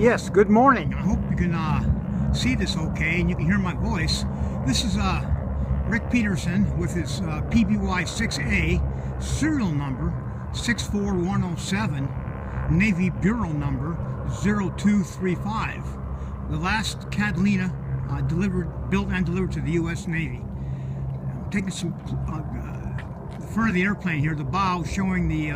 Yes, good morning. I hope you can see this okay and you can hear my voice. This is Rick Peterson with his PBY 6A serial number 64107, Navy Bureau number 0235. The last Catalina built and delivered to the U.S. Navy. I'm taking some the front of the airplane here, the bow showing the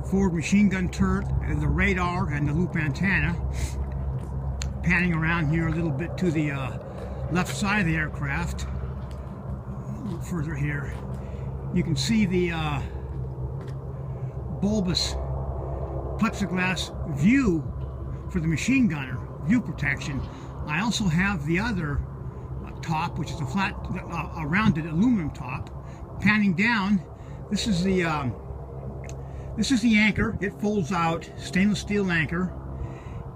forward machine gun turret, the radar, and the loop antenna. Panning around here a little bit to the left side of the aircraft. A little further here, you can see the bulbous plexiglass view for the machine gunner, view protection. I also have the other top, which is a flat, rounded aluminum top. Panning down, this is the anchor. It folds out, stainless steel anchor,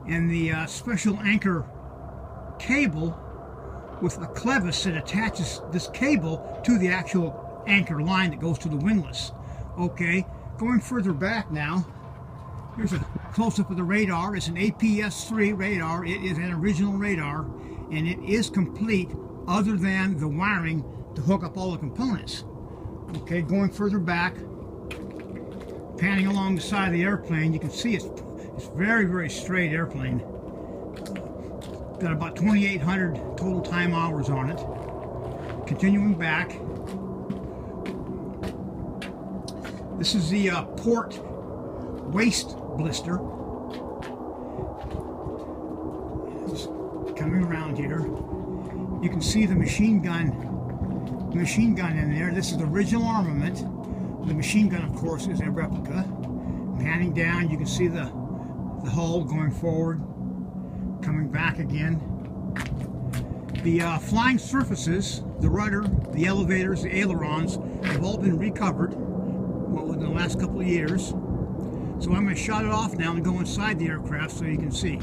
and the special anchor cable with a clevis that attaches this cable to the actual anchor line that goes to the windlass. Okay, going further back now, here's a close-up of the radar. It's an APS-3 radar. It is an original radar, and it is complete other than the wiring to hook up all the components. Okay, going further back, panning along the side of the airplane, you can see it's very, very straight airplane. Got about 2,800 total time hours on it. Continuing back, this is the port waist blister. Just coming around here, you can see the machine gun in there. This is the original armament. The machine gun, of course, is a replica. Panning down, you can see the hull going forward, coming back again. The flying surfaces, the rudder, the elevators, the ailerons, have all been recovered within the last couple of years. So I'm going to shut it off now and go inside the aircraft so you can see.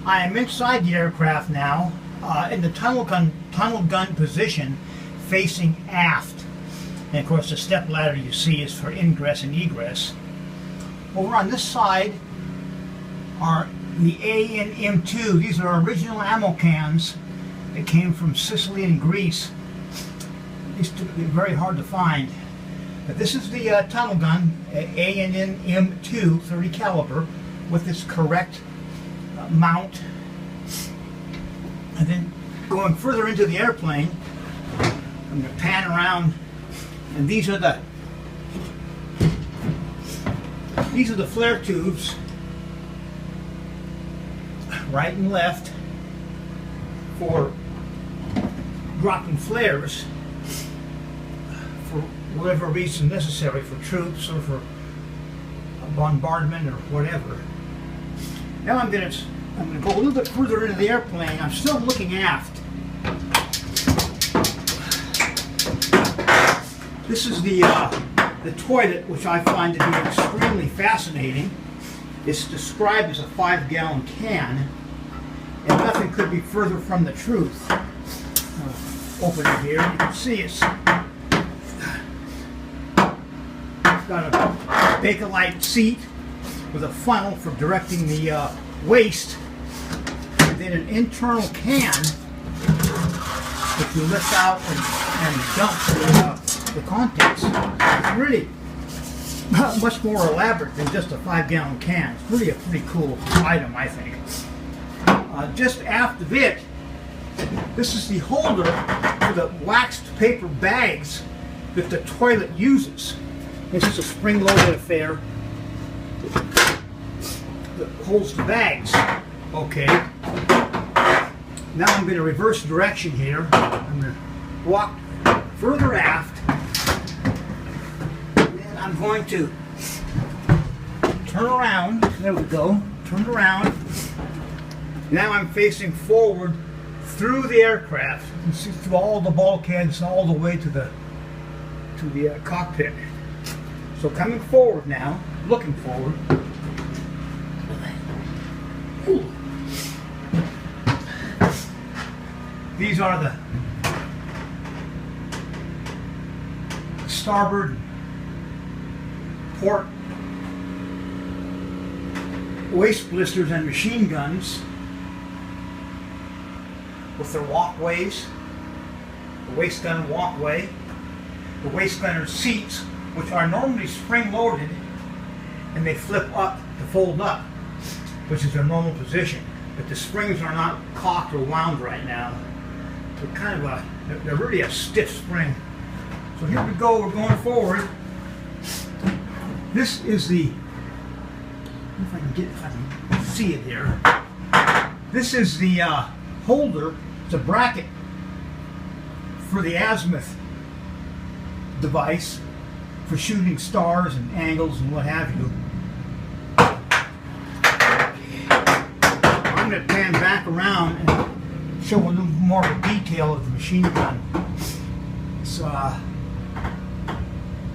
I am inside the aircraft now, in the tunnel gun position, facing aft. And of course the step ladder you see is for ingress and egress. Over on this side are the A and M2. These are original ammo cans that came from Sicily and Greece. These took me very hard to find. But this is the tunnel gun, A and M2 30 caliber with its correct mount. And then going further into the airplane, I'm going to pan around, and these are the flare tubes, right and left, for dropping flares for whatever reason necessary, for troops or for a bombardment or whatever. Now I'm going to go a little bit further into the airplane. I'm still looking aft. This is the toilet, which I find to be extremely fascinating. It's described as a 5-gallon can, and nothing could be further from the truth. Open it here. You can see it's got a Bakelite seat with a funnel for directing the waste, and then an internal can that you lift out and dump the contents. It's really much more elaborate than just a 5-gallon can. It's really a pretty cool item, I think. Just aft of it, this is the holder for the waxed paper bags that the toilet uses. This is a spring-loaded affair that holds the bags. Okay. Now I'm going to reverse direction here. I'm going to walk further aft. Then I'm going to turn around. There we go. Turn around. Now I'm facing forward through the aircraft. You can see through all the bulkheads all the way to the cockpit. So coming forward now, looking forward. Ooh. These are the starboard support waist blisters and machine guns with their walkways, the waist gun walkway, the waist gunner seats, which are normally spring-loaded, and they flip up to fold up, which is their normal position. But the springs are not cocked or wound right now. They're kind of they're really a stiff spring. So here we go, we're going forward. This is the, if I can see it here. This is the holder. It's a bracket for the azimuth device for shooting stars and angles and what have you. I'm going to pan back around and show a little more of the detail of the machine gun. It's,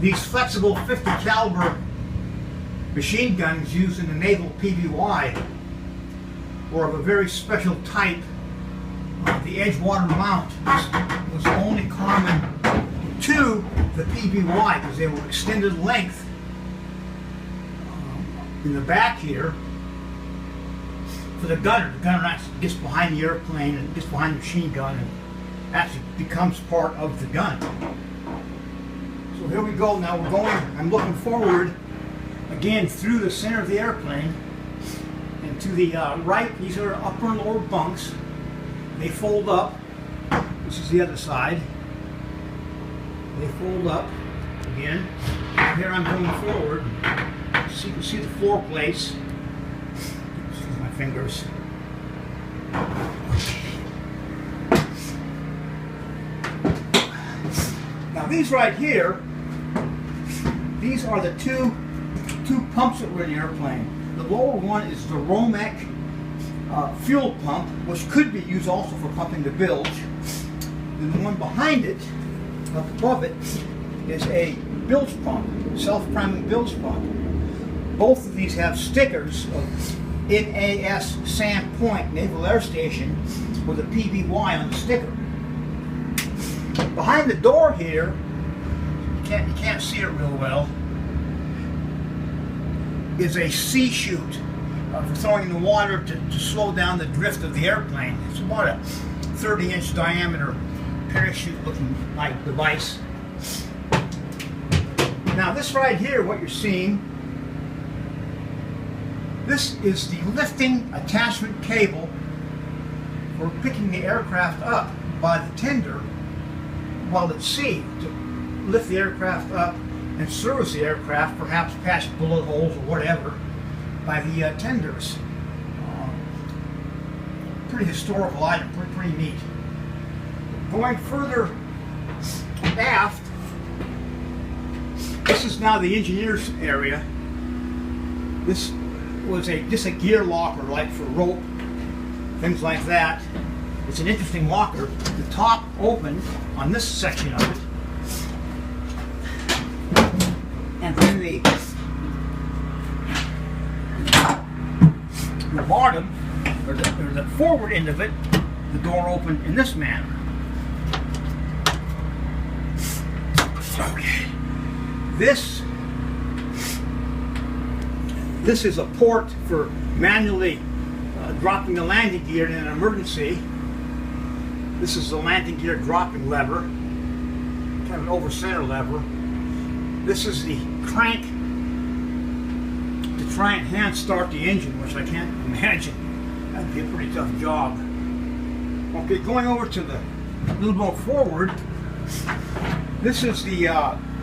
these flexible 50 caliber machine guns used in the naval PBY were of a very special type. The Edgewater mount was only common to the PBY because they were extended length. In the back here, for the gunner actually gets behind the airplane and gets behind the machine gun and actually becomes part of the gun. So here we go now, I'm looking forward again through the center of the airplane, and to the right, these are upper and lower bunks. They fold up. This is the other side. They fold up again. Here I'm going forward. So you can see the floor plates. Excuse my fingers. Now these right here, these are the two pumps that were in the airplane. The lower one is the Romek fuel pump, which could be used also for pumping the bilge. And the one behind it, up above it, is a bilge pump, self-priming bilge pump. Both of these have stickers of NAS Sand Point Naval Air Station with a PBY on the sticker. Behind the door here, you can't see it real well, is a sea chute for throwing in the water to slow down the drift of the airplane. It's about a 30-inch diameter parachute-looking like device. Now this right here, what you're seeing, this is the lifting attachment cable for picking the aircraft up by the tender while at sea to lift the aircraft up and service the aircraft, perhaps patch bullet holes or whatever, by the tenders. Pretty historical item, pretty neat. Going further aft, this is now the engineer's area. This was just a gear locker, like for rope, things like that. It's an interesting locker. The top opened on this section of it, and then the bottom, or the forward end of it, the door opened in this manner. Okay. This is a port for manually dropping the landing gear in an emergency. This is the landing gear dropping lever, kind of an over-center lever. This is the crank to try and hand start the engine, which I can't imagine. That'd be a pretty tough job. Okay, going over to the a little more forward, this is the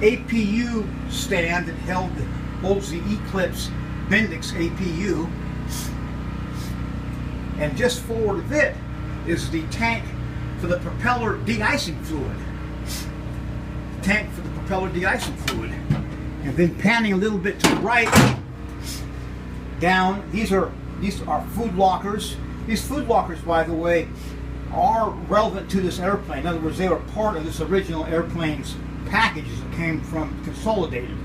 APU stand that holds the Eclipse Bendix APU, and just forward of it is the tank for the propeller de-icing fluid. Tank for the propeller de-icing fluid. And then panning a little bit to the right, down, these are food lockers. These food lockers, by the way, are relevant to this airplane. In other words, they were part of this original airplane's packages that came from Consolidated.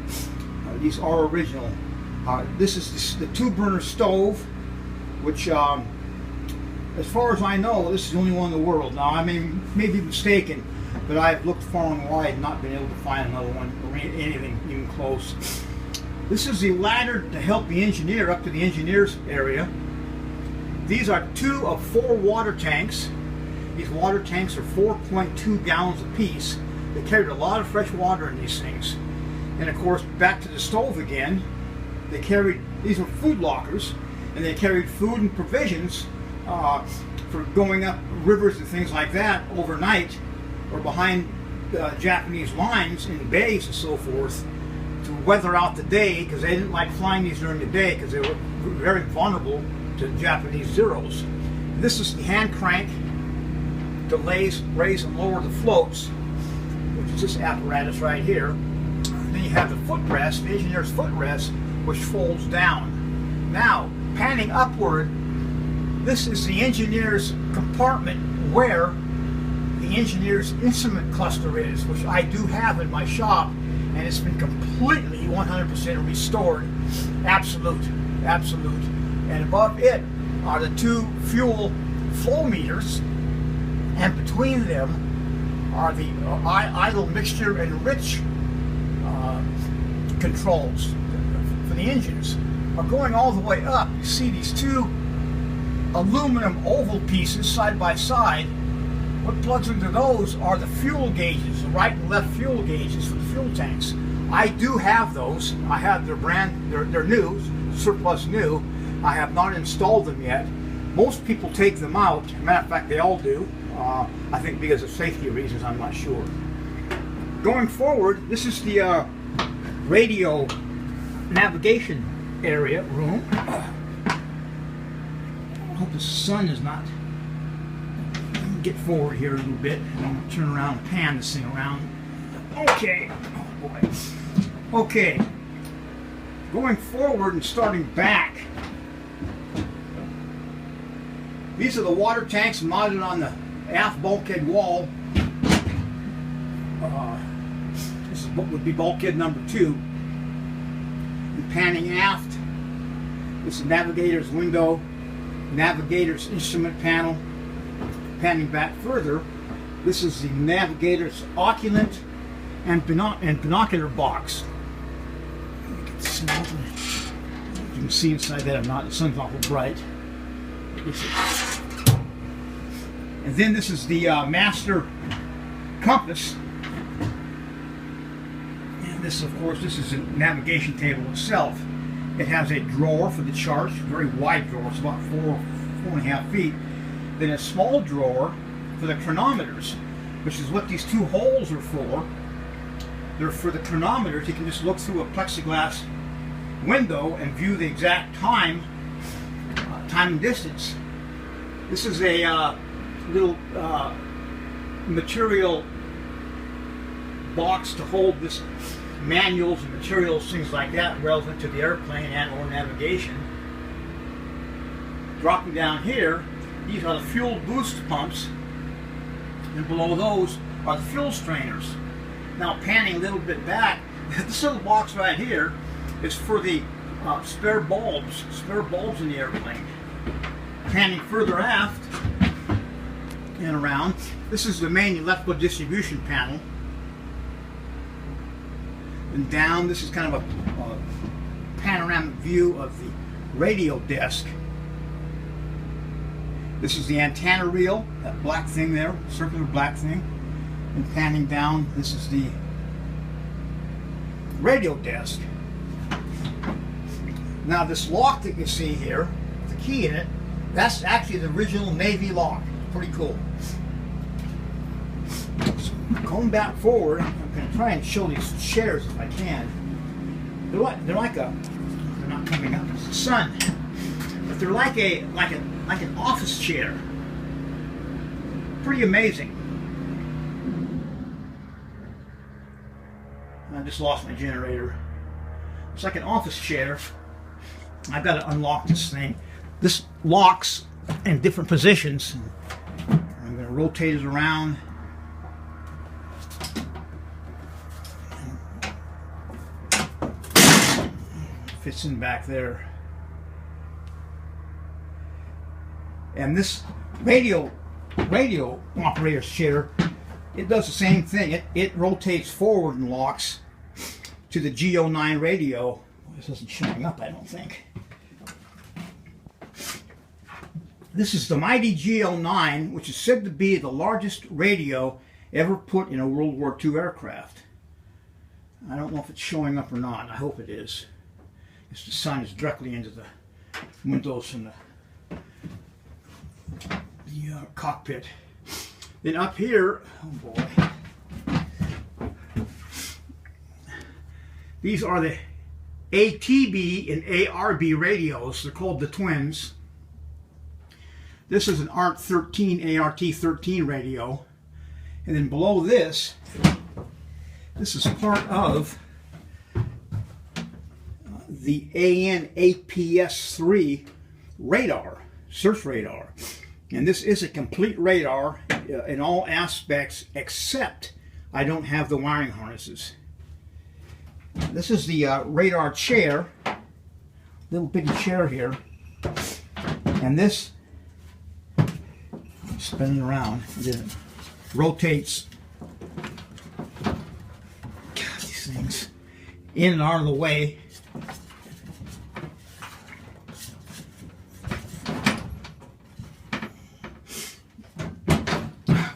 These are original. This is the two-burner stove, which, as far as I know, this is the only one in the world. Now, I may be mistaken, but I've looked far and wide and not been able to find another one or anything even close. This is the ladder to help the engineer up to the engineer's area. These are 2 of 4 water tanks. These water tanks are 4.2 gallons apiece. They carried a lot of fresh water in these things. And of course, back to the stove again, they carried, these were food lockers, and they carried food and provisions for going up rivers and things like that overnight, or behind Japanese lines in bays and so forth, to weather out the day, because they didn't like flying these during the day because they were very vulnerable to Japanese Zeros. This is the hand crank to raise and lower the floats, which is this apparatus right here. Then you have the footrest, the engineer's footrest, which folds down. Now, panning upward, this is the engineer's compartment where the engineer's instrument cluster is, which I do have in my shop, and it's been completely 100% restored. Absolute. And above it are the 2 fuel flow meters, and between them are the idle, mixture, and rich controls for the engines. Are going all the way up. You see these 2 aluminum oval pieces side by side. What plugs into those are the fuel gauges, the right and left fuel gauges for the fuel tanks. I do have those. I have they're new, surplus new. I have not installed them yet. Most people take them out. As a matter of fact, they all do. I think because of safety reasons, I'm not sure. Going forward, this is the radio navigation area room. I hope the sun is not. Get forward here a little bit. I'm going to turn around and pan this thing around. Okay. Oh boy. Okay. Going forward and starting back. These are the water tanks mounted on the aft bulkhead wall. This is what would be bulkhead number 2. And panning aft, this is navigator's window, navigator's instrument panel. Panning back further, this is the navigator's oculant and binocular box. Let me get this thing open. You can see inside that the sun's awful bright. And then this is the master compass. And this, of course, this is a navigation table itself. It has a drawer for the charts, a very wide drawer. It's about 4.5 feet. Then a small drawer for the chronometers, which is what these 2 holes are for. They're for the chronometers. You can just look through a plexiglass window and view the exact time and distance. This is a little material box to hold this manuals and materials, things like that, relevant to the airplane and or navigation. Dropping down here, these are the fuel boost pumps, and below those are the fuel strainers. Now, panning a little bit back, this little box right here is for the spare bulbs in the airplane. Panning further aft and around, this is the main electrical distribution panel. And down, this is kind of a panoramic view of the radio desk. This is the antenna reel, that black thing there, circular black thing. And panning down, this is the radio desk. Now this lock that you see here, the key in it, that's actually the original Navy lock. Pretty cool. So, going back forward, I'm going to try and show these chairs if I can. They're not coming up as the sun, but they're like an office chair. Pretty amazing. I just lost my generator. It's like an office chair. I've got to unlock this thing. This locks in different positions. I'm going to rotate it around. Fits in back there. And this radio operator's chair, it does the same thing. It rotates forward and locks to the GO9 radio. This isn't showing up, I don't think. This is the mighty GL9, which is said to be the largest radio ever put in a World War II aircraft. I don't know if it's showing up or not. I hope it is. Because the sun is directly into the windows from the cockpit. Then up here, oh boy, these are the ATB and ARB radios. They're called the twins. This is an ART-13 ART-13 radio. And then below this is part of the AN-APS-3 radar, search radar. And this is a complete radar in all aspects, except I don't have the wiring harnesses. This is the radar chair, little bitty chair here. And this, spinning around, and then it rotates. God, these things in and out of the way.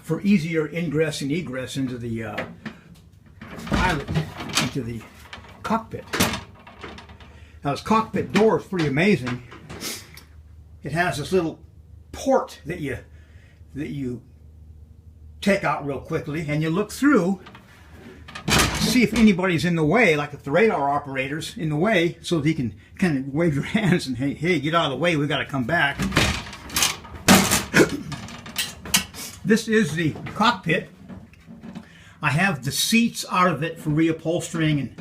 For easier ingress and egress into the pilot, into the cockpit. Now this cockpit door is pretty amazing. It has this little port that you take out real quickly, and you look through, see if anybody's in the way, like if the radar operator's in the way, so that you can kind of wave your hands and hey, get out of the way, we got to come back. This is the cockpit. I have the seats out of it for reupholstering, and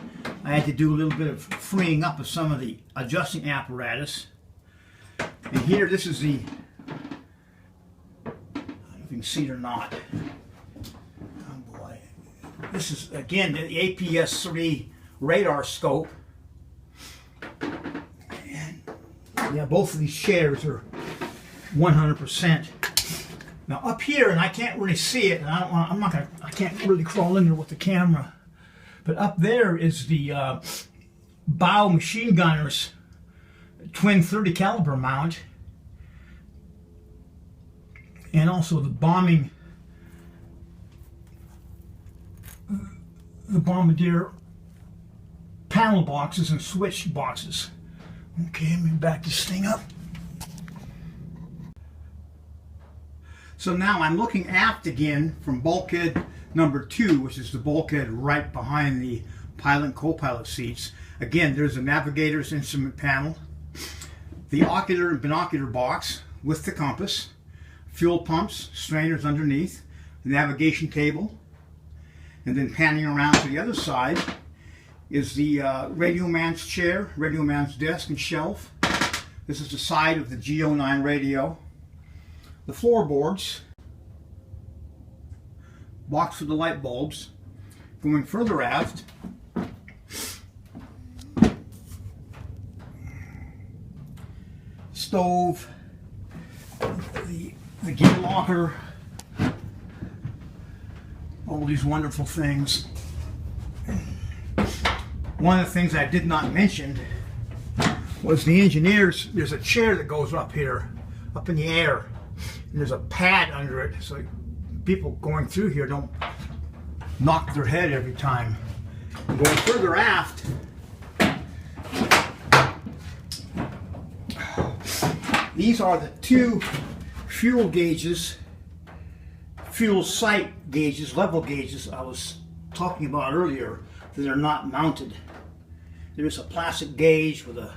I had to do a little bit of freeing up of some of the adjusting apparatus. And here, this is the, I don't know if you can see it or not. Oh boy. This is, again, the APS-3 radar scope. And yeah, both of these chairs are 100%. Now up here, and I can't really see it, and I can't really crawl in there with the camera, but up there is the bow machine gunner's twin 30 caliber mount, and also the bombardier panel boxes and switch boxes. Okay, let me back this thing up. So now I'm looking aft again from bulkhead number 2, which is the bulkhead right behind the pilot and co-pilot seats. Again, there's a navigator's instrument panel, the ocular and binocular box with the compass, fuel pumps, strainers underneath, the navigation table, and then panning around to the other side is the radio man's chair, radio man's desk and shelf. This is the side of the GO9 radio. The floorboards, box for the light bulbs. Going further aft, stove, the gear locker, all these wonderful things. One of the things I did not mention was the engineers. There's a chair that goes up here, up in the air. And there's a pad under it, so people going through here don't knock their head every time. Going further aft, these are the 2 fuel gauges, fuel sight gauges, level gauges I was talking about earlier that are not mounted. There's a plastic gauge with a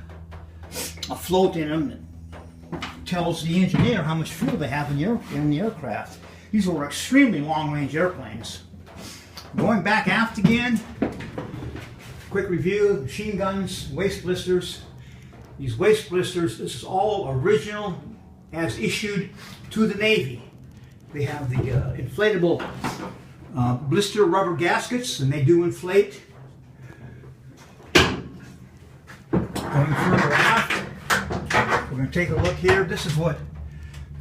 float in them that tells the engineer how much fuel they have in the aircraft. These were extremely long-range airplanes. Going back aft again, quick review, machine guns, waist blisters. These waist blisters, this is all original as issued to the Navy. They have the inflatable blister rubber gaskets, and they do inflate. Going further aft, we're going to take a look here. This is what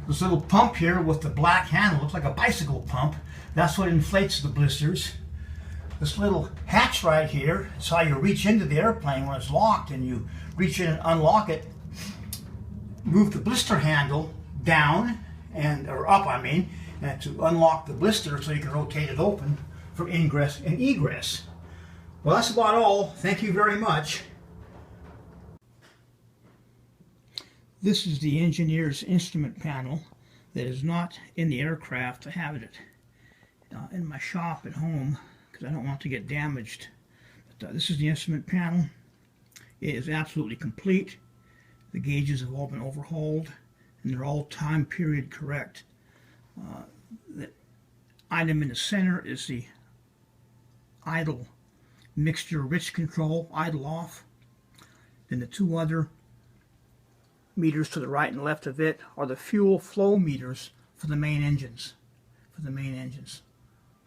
this little pump here with the black handle looks like a bicycle pump. That's what inflates the blisters. This little hatch right here is how you reach into the airplane when it's locked, and you reach in and unlock it. Move the blister handle down, or up I mean, and to unlock the blister so you can rotate it open for ingress and egress. Well, that's about all. Thank you very much. This is the engineer's instrument panel that is not in the aircraft. I have it in my shop at home because I don't want to get damaged. But, this is the instrument panel. It is absolutely complete. The gauges have all been overhauled and they're all time period correct. The item in the center is the idle mixture rich control, idle off. Then the two other meters to the right and left of it are the fuel flow meters for the main engines.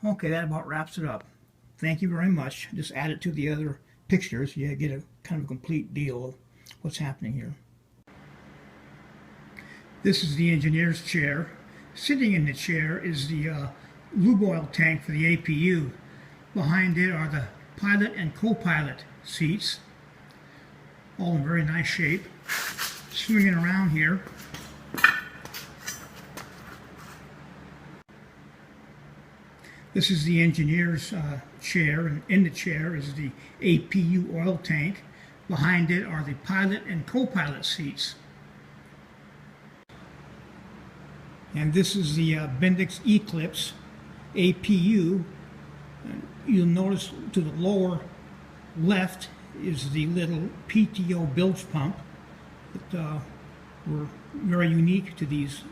Okay, that about wraps it up. Thank you very much. Just add it to the other pictures. You get a kind of a complete deal of what's happening here. This is the engineer's chair. Sitting in the chair is the lube oil tank for the APU. Behind it are the pilot and co-pilot seats, all in very nice shape. Swinging around here, this is the engineer's chair, and in the chair is the APU oil tank. Behind it are the pilot and co-pilot seats. And this is the Bendix Eclipse APU. You'll notice to the lower left is the little PTO bilge pump that were very unique to these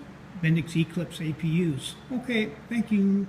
Bendix Eclipse APUs. Okay, thank you.